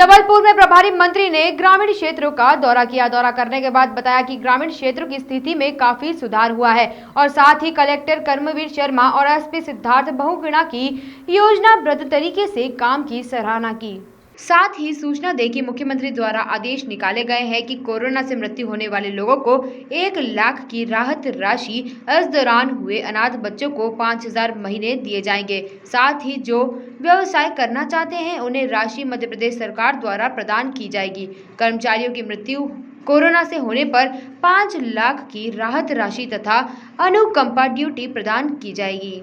जबलपुर में प्रभारी मंत्री ने ग्रामीण क्षेत्रों का दौरा किया। दौरा करने के बाद बताया कि ग्रामीण क्षेत्रों की स्थिति में काफी सुधार हुआ है और साथ ही कलेक्टर कर्मवीर शर्मा और एसपी सिद्धार्थ बहुगुणा की योजनाबद्ध तरीके से काम की सराहना की। साथ ही सूचना दे कि मुख्यमंत्री द्वारा आदेश निकाले गए हैं कि कोरोना से मृत्यु होने वाले लोगों को 1 लाख की राहत राशि, इस दौरान हुए अनाथ बच्चों को 5,000 महीने दिए जाएंगे। साथ ही जो व्यवसाय करना चाहते हैं उन्हें राशि मध्य प्रदेश सरकार द्वारा प्रदान की जाएगी। कर्मचारियों की मृत्यु कोरोना से होने पर 5 लाख की राहत राशि तथा अनुकंपा ड्यूटी प्रदान की जाएगी।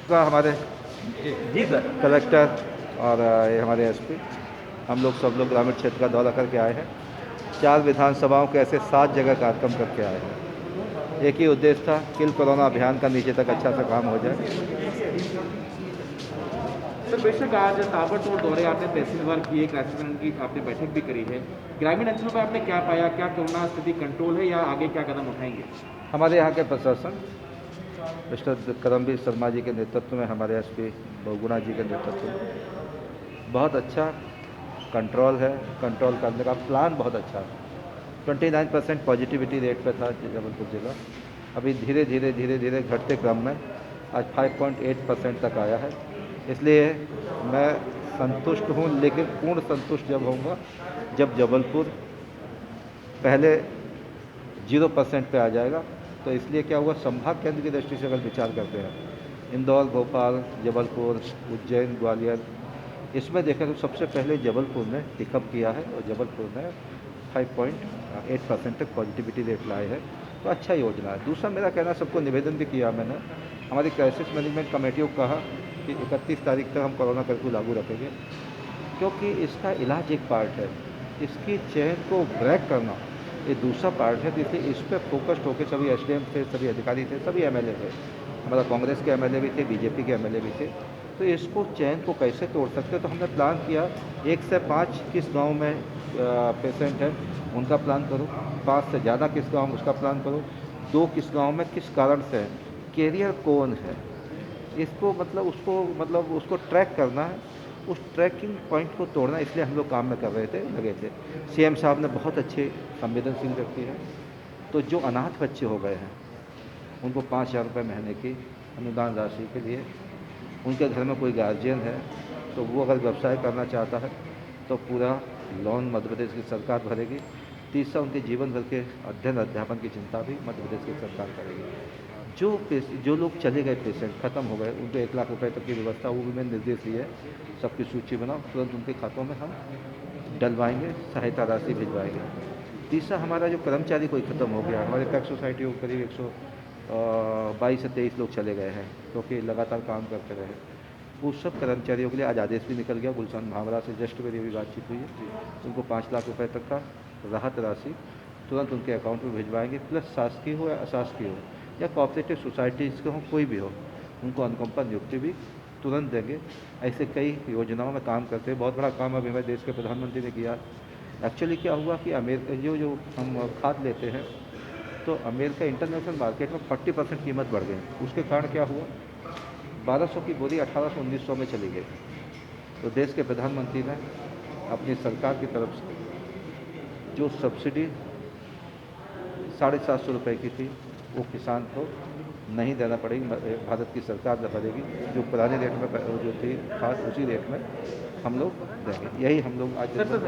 हमारे जी सर कलेक्टर और ये हमारे एसपी हम लोग सब लोग ग्रामीण क्षेत्र का दौरा करके आए हैं। 4 विधानसभाओं के ऐसे 7 जगह कार्यक्रम करके आए हैं। एक ही उद्देश्य था किल कोरोना अभियान का नीचे तक अच्छा सा काम हो जाए। सर बेशक आज ताबड़तोड़ दौरे आपने तहसीलवार की, एक रेस्टोरेंट की आपने बैठक भी करी है। ग्रामीण अंचलों में आपने क्या पाया, क्या कोरोना स्थिति कंट्रोल है या आगे क्या कदम उठाएंगे? हमारे यहाँ के प्रशासन मिस्टर कर्मवीर शर्मा जी के नेतृत्व में, हमारे एसपी बहुगुणा जी के नेतृत्व में बहुत अच्छा कंट्रोल है। कंट्रोल करने का प्लान बहुत अच्छा है। 29% पॉजिटिविटी रेट पे था जबलपुर जिला, अभी धीरे धीरे घटते क्रम में आज 5.8% तक आया है। इसलिए मैं संतुष्ट हूँ, लेकिन पूर्ण संतुष्ट जब होऊंगा जब जबलपुर पहले 0% पे आ जाएगा। तो इसलिए क्या हुआ, संभाग केंद्र की दृष्टि से अगर विचार करते हैं, इंदौर, भोपाल, जबलपुर, उज्जैन, ग्वालियर, इसमें देखा तो सबसे पहले जबलपुर ने टिकअप किया है और जबलपुर ने 5.8% तक पॉजिटिविटी रेट लाए है। तो अच्छा योजना है। दूसरा मेरा कहना, सबको निवेदन भी किया मैंने, हमारी क्राइसिस मैनेजमेंट कमेटियों को कहा कि 31 तारीख तक हम कोरोना कर्फ्यू लागू रखेंगे, क्योंकि इसका इलाज एक पार्ट है, इसकी चेन को ब्रेक करना ये दूसरा पार्ट है। इसलिए इस पर फोकस्ड होकर सभी एसडीएम थे, सभी अधिकारी थे, सभी एमएलए थे, हमारा कांग्रेस के एमएलए भी थे, बीजेपी के एमएलए भी थे। तो इसको चैन को कैसे तोड़ सकते, तो हमने प्लान किया 1 से 5 किस गांव में पेशेंट है उनका प्लान करो, 5 से ज़्यादा किस गांव उसका प्लान करो, 2 किस गांव में किस कारण से है, कैरियर कौन है, इसको उसको ट्रैक करना है, उस ट्रैकिंग पॉइंट को तोड़ना। इसलिए हम लोग काम में कर रहे थे, लगे थे। सीएम साहब ने बहुत अच्छे संवेदनशील व्यक्ति है। तो जो अनाथ बच्चे हो गए हैं उनको 5,000 रुपये महीने की अनुदान राशि के लिए, उनके घर में कोई गार्जियन है तो वो अगर व्यवसाय करना चाहता है तो पूरा लोन मध्य प्रदेश की सरकार भरेगी। तीसरा, उनके जीवन भर के अध्ययन अध्यापन की चिंता भी मध्य प्रदेश की सरकार करेगी। जो लोग चले गए पेशेंट ख़त्म हो गए, उनको 1 लाख रुपए तक की व्यवस्था, वो भी मैंने निर्देश दिए, सबकी सूची बनाओ, तुरंत उनके खातों में हम डलवाएंगे, सहायता राशि भिजवाएंगे। तीसरा, हमारा जो कर्मचारी कोई ख़त्म हो गया, हमारे पैक सोसाइटी को करीब 122 से 23 लोग चले गए हैं, क्योंकि लगातार काम करते रहे। उस सब कर्मचारियों के लिए आज आदेश भी निकल गया। गुलशन भावरा से जस्ट मेरी अभी बातचीत हुई है, उनको 5 लाख रुपए तक का राहत राशि तुरंत उनके अकाउंट में भिजवाएंगे। प्लस शासकीय हो या अशासकीय हो या कोऑपरेटिव सोसाइटीज़ के हों, कोई भी हो, उनको अनुकंपा नियुक्ति भी तुरंत देंगे। ऐसे कई योजनाओं में काम करते हैं। बहुत बड़ा काम अभी हमारे देश के प्रधानमंत्री ने किया। एक्चुअली क्या हुआ कि अमेरिका जो हम खाद लेते हैं, तो अमेरिका इंटरनेशनल मार्केट में 40% कीमत बढ़ गई। उसके कारण क्या हुआ, 1200 की बोरी 1800-1900 में चली गई। तो देश के प्रधानमंत्री ने अपनी सरकार की तरफ से जो सब्सिडी 750 रुपये की थी, वो किसान को नहीं देना पड़ेगी, भारत की सरकार न भरेगी। जो पुराने रेट में जो थी खास, उसी रेट में हम लोग देंगे। यही हम लोग आज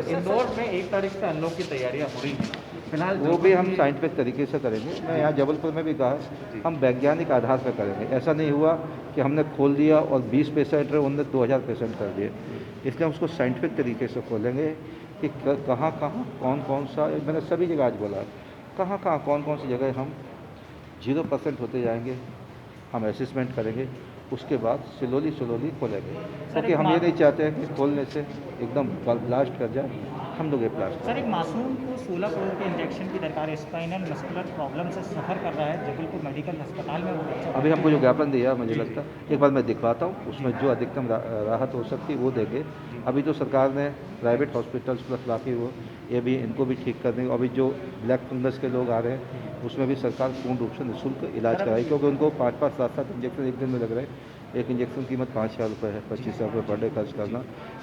इंदौर में 1 तारीख से अनलॉक की तैयारियां हो रही हैं, फिलहाल वो भी हम साइंटिफिक तरीके से करेंगे। मैं यहाँ जबलपुर में भी कहा, हम वैज्ञानिक आधार पर करेंगे। ऐसा नहीं हुआ कि हमने खोल दिया और 20 पेशेंट रहे, उनने 2000 पेशेंट कर दिए। इसलिए हम उसको साइंटिफिक तरीके से खोलेंगे कि कहाँ कौन सा, मैंने सभी जगह आज बोला, कहाँ कौन सी जगह हम 0% होते जाएंगे, हम असेसमेंट करेंगे। उसके बाद स्लोली खोलेंगे, क्योंकि हम ये नहीं चाहते हैं कि खोलने से एकदम ब्लास्ट कर जाए। हम लोग ये ब्लास्ट सर, एक मासूम को 16 करोड़ के इंजेक्शन की दरकार है। स्पाइनल मस्कुलर प्रॉब्लम से सफ़र कर रहा है, जबलपुर मेडिकल अस्पताल में वो बच्चा। अभी हमको जो ज्ञापन दिया मुझे लगता है एक बार मैं दिखवाता हूँ, उसमें जो अधिकतम राहत हो सकती है वो देंगे। अभी तो सरकार ने प्राइवेट हॉस्पिटल्स प्लस बाकी वो ये भी इनको भी ठीक कर देंगे। अभी जो ब्लैक फंगस के लोग आ रहे हैं उसमें भी सरकार पूर्ण रूप से निःशुल्क इलाज कराई, क्योंकि उनको 5-5, 7-7 इंजेक्शन एक दिन में लग रहे हैं। एक इंजेक्शन की कीमत 5,000 रुपये है। 25,000 रुपये पर डे खर्च करना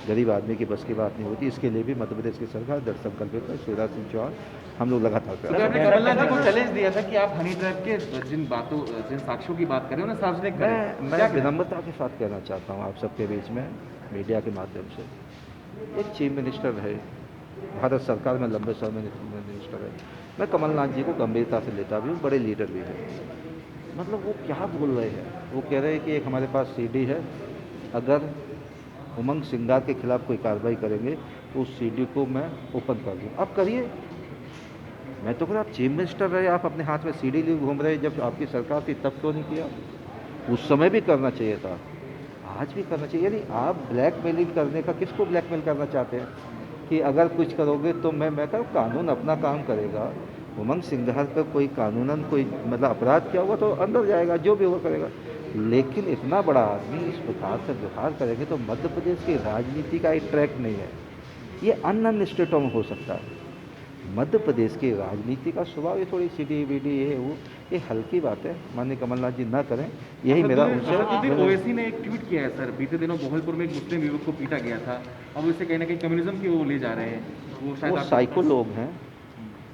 गरीब आदमी की बस की बात नहीं होती। इसके लिए भी मध्य प्रदेश की सरकार दृढ़ संकल्पित है। शिवराज सिंह चौहान हम लोग लगातार तो आपने कमलनाथ जी को चैलेंज दिया था कि आप हनी ट्रैप के जिन साक्ष्यों की बात करें उन्हें सार्वजनिक करें। मैं विनम्रता के साथ कहना चाहता हूँ आप सबके बीच में मीडिया के माध्यम से, एक चीफ मिनिस्टर है भारत सरकार में, लंबे समय मिनिस्टर है। मैं कमलनाथ जी को गंभीरता से लेता भी हूँ, बड़े लीडर भी हैं। मतलब वो क्या बोल रहे हैं, वो कह रहे हैं कि एक हमारे पास सीडी है, अगर उमंग सिंगार के खिलाफ कोई कार्रवाई करेंगे तो उस सीडी को मैं ओपन कर दूँ। आप करिए, मैं तो कह आप चीफ मिनिस्टर रहे, आप अपने हाथ में सीडी लिए घूम रहे, जब आपकी सरकार थी तब क्यों नहीं किया? उस समय भी करना चाहिए था, आज भी करना चाहिए। यानी आप ब्लैकमेलिंग करने का, किसको ब्लैकमेल करना चाहते हैं कि अगर कुछ करोगे तो मैं कहूँ कानून अपना काम करेगा। उमंग सिंघार पर कोई कानूनन कोई मतलब अपराध किया होगा तो अंदर जाएगा, जो भी होगा करेगा। लेकिन इतना बड़ा आदमी इस प्रकार से व्यवहार करेंगे तो मध्य प्रदेश की राजनीति का एक ट्रैक नहीं है। ये अन्य स्टेटों में हो सकता है, मध्य प्रदेश की राजनीति का स्वभाव ये थोड़ी सीडी वीडी है, वो ये हल्की बात है। माननीय कमलनाथ जी ना करें, यही मेरा उनसे। ओवैसी ने एक ट्वीट किया है सर, बीते दिनों गोहलपुर में एक मुस्लिम युवक को पीटा गया था, अब उसे कहीं ना कहीं कम्युनिज्म की वो ले जा रहे हैं। वो साइको लोग हैं,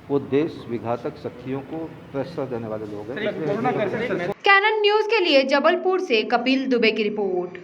वो देश विघातक शक्तियों को प्रश्रय देने वाले लोग हैं। कैनन न्यूज के लिए जबलपुर से कपिल दुबे की रिपोर्ट।